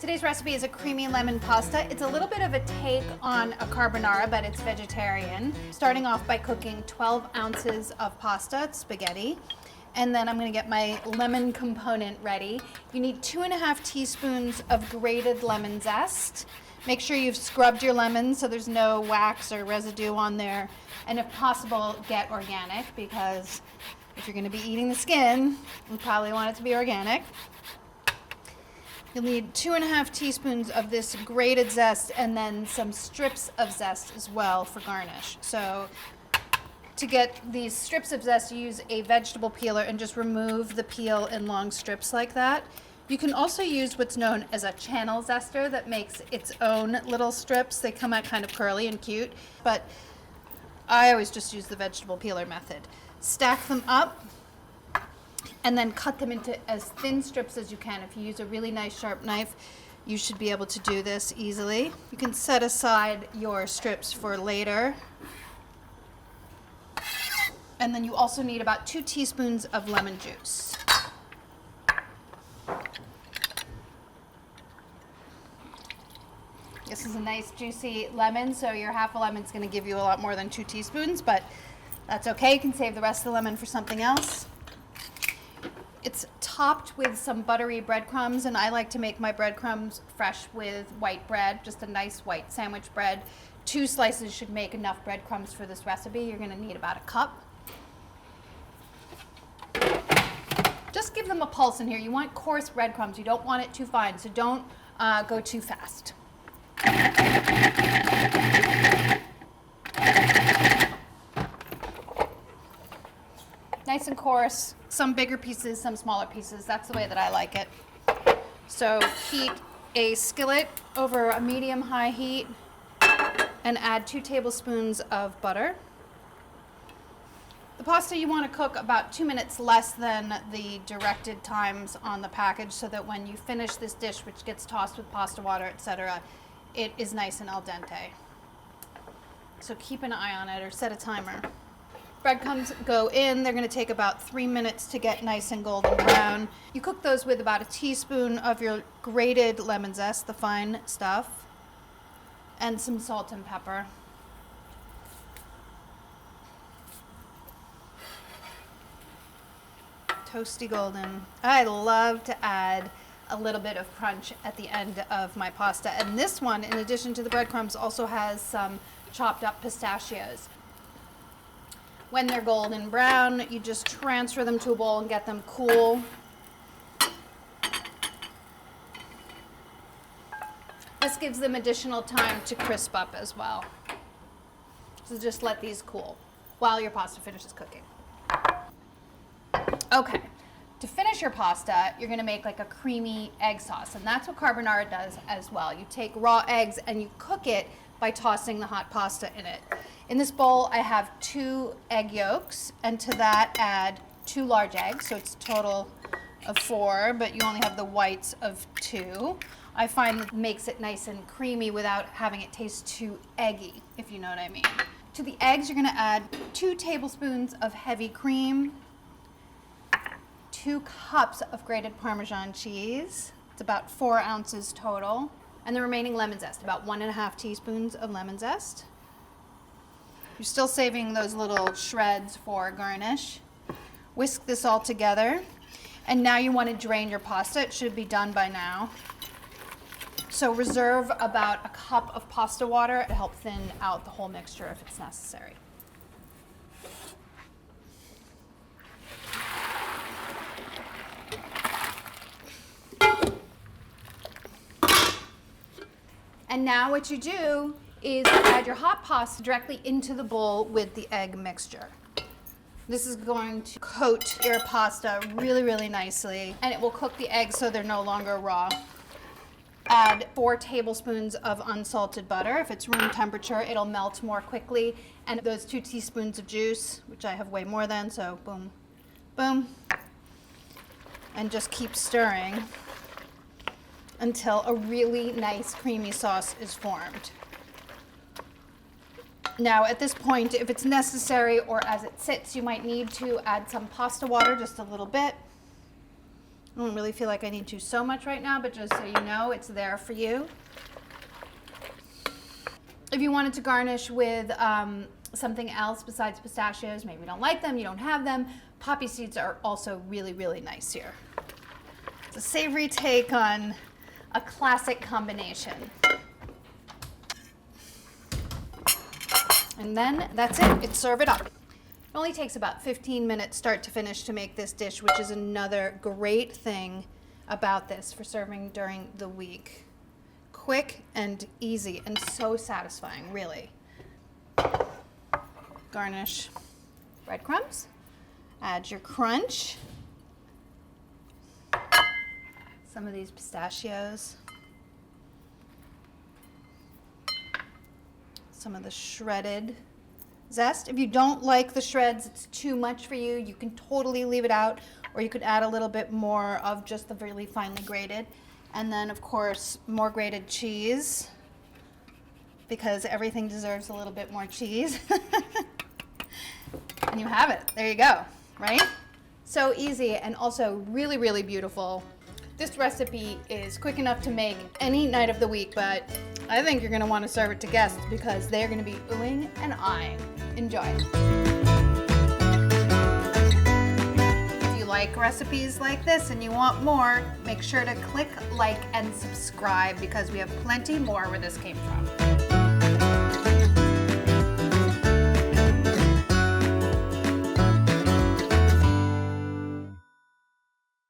Today's recipe is a creamy lemon pasta. It's a little bit of a take on a carbonara, but it's vegetarian. Starting off by cooking 12 ounces of pasta, it's spaghetti. And then I'm gonna get my lemon component ready. You need 2.5 teaspoons of grated lemon zest. Make sure you've scrubbed your lemon so there's no wax or residue on there. And if possible, get organic, because if you're gonna be eating the skin, you probably want it to be organic. You'll need 2.5 teaspoons of this grated zest and then some strips of zest as well for garnish. So to get these strips of zest, you use a vegetable peeler and just remove the peel in long strips like that. You can also use what's known as a channel zester that makes its own little strips. They come out kind of curly and cute, but I always just use the vegetable peeler method. Stack them up and then cut them into as thin strips as you can. If you use a really nice sharp knife, you should be able to do this easily. You can set aside your strips for later. And then you also need about 2 teaspoons of lemon juice. This is a nice juicy lemon, so your half a lemon is going to give you a lot more than 2 teaspoons, but that's okay. You can save the rest of the lemon for something else. It's topped with some buttery breadcrumbs, and I like to make my breadcrumbs fresh with white bread, just a nice white sandwich bread. 2 slices should make enough breadcrumbs for this recipe. You're going to need about a cup. Just give them a pulse in here. You want coarse breadcrumbs. You don't want it too fine, so don't go too fast. Nice and coarse, some bigger pieces, some smaller pieces. That's the way that I like it. So heat a skillet over a medium-high heat and add 2 tablespoons of butter. The pasta you want to cook about 2 minutes less than the directed times on the package, so that when you finish this dish, which gets tossed with pasta water, etc., it is nice and al dente. So keep an eye on it or set a timer. Breadcrumbs go in. They're going to take about 3 minutes to get nice and golden brown. You cook those with about a teaspoon of your grated lemon zest, the fine stuff, and some salt and pepper. Toasty golden. I love to add a little bit of crunch at the end of my pasta. And this one, in addition to the breadcrumbs, also has some chopped up pistachios. When they're golden brown, you just transfer them to a bowl and get them cool. This gives them additional time to crisp up as well. So just let these cool while your pasta finishes cooking. Okay, to finish your pasta, you're gonna make like a creamy egg sauce, and that's what carbonara does as well. You take raw eggs and you cook it by tossing the hot pasta in it. In this bowl, I have 2 egg yolks, and to that add 2 large eggs, so it's a total of 4, but you only have the whites of 2. I find that makes it nice and creamy without having it taste too eggy, if you know what I mean. To the eggs, you're gonna add 2 tablespoons of heavy cream, 2 cups of grated Parmesan cheese. It's about 4 ounces total. And the remaining lemon zest, about 1.5 teaspoons of lemon zest. You're still saving those little shreds for garnish. Whisk this all together. And now you want to drain your pasta. It should be done by now. So reserve about a cup of pasta water to help thin out the whole mixture if it's necessary. And now what you do is add your hot pasta directly into the bowl with the egg mixture. This is going to coat your pasta really, really nicely, and it will cook the eggs so they're no longer raw. Add 4 tablespoons of unsalted butter. If it's room temperature, it'll melt more quickly. And those 2 teaspoons of juice, which I have way more than, so boom, boom. And just keep stirring until a really nice creamy sauce is formed. Now at this point, if it's necessary or as it sits, you might need to add some pasta water, just a little bit. I don't really feel like I need to so much right now, but just so you know, it's there for you. If you wanted to garnish with something else besides pistachios, maybe you don't like them, you don't have them, poppy seeds are also really, really nice here. It's a savory take on a classic combination. And then that's it, serve it up. It only takes about 15 minutes start to finish to make this dish, which is another great thing about this for serving during the week. Quick and easy and so satisfying, really. Garnish breadcrumbs, add your crunch, some of these pistachios, some of the shredded zest. If you don't like the shreds, it's too much for you, you can totally leave it out, or you could add a little bit more of just the really finely grated. And then, of course, more grated cheese, because everything deserves a little bit more cheese. And you have it. There you go, right? So easy and also really, really beautiful. This recipe is quick enough to make any night of the week, but I think you're going to want to serve it to guests because they're going to be oohing and eyeing. Enjoy. Like recipes like this and you want more, make sure to click like and subscribe because we have plenty more where this came from.